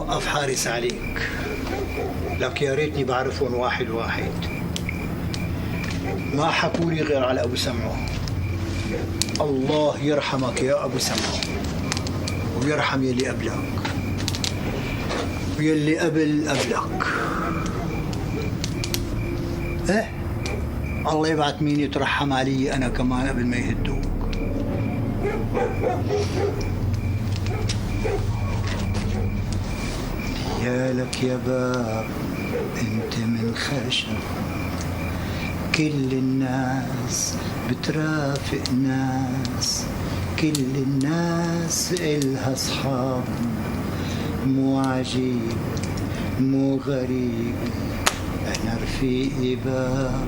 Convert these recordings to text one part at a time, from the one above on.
موقف حارس عليك، لك يا ريتني بعرفهم واحد واحد. ما حكولي غير على أبو سمعه. الله يرحمك يا أبو سمعه، ويرحم يلي قبلك ويلي قبلك. إيه، الله يبعث مين يترحم علي أنا كمان قبل ما يهدوك. يا لك يا باب انت من خشب، كل الناس بترافق ناس، كل الناس إلها أصحاب، مو عجيب مو غريب أنا رفيقي باب.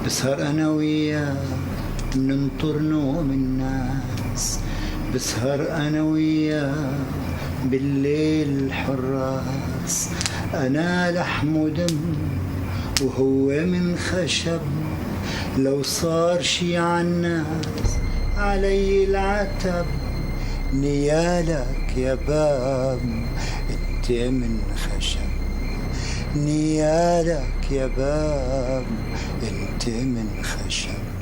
بسهر أنا وياه بننطر نوم الناس، بسهر أنا وياه بالليل حراس. أنا لحم ودم وهو من خشب، لو صار شي عالناس علي العتب. نيالك يا باب انت من خشب، نيالك يا باب انت من خشب.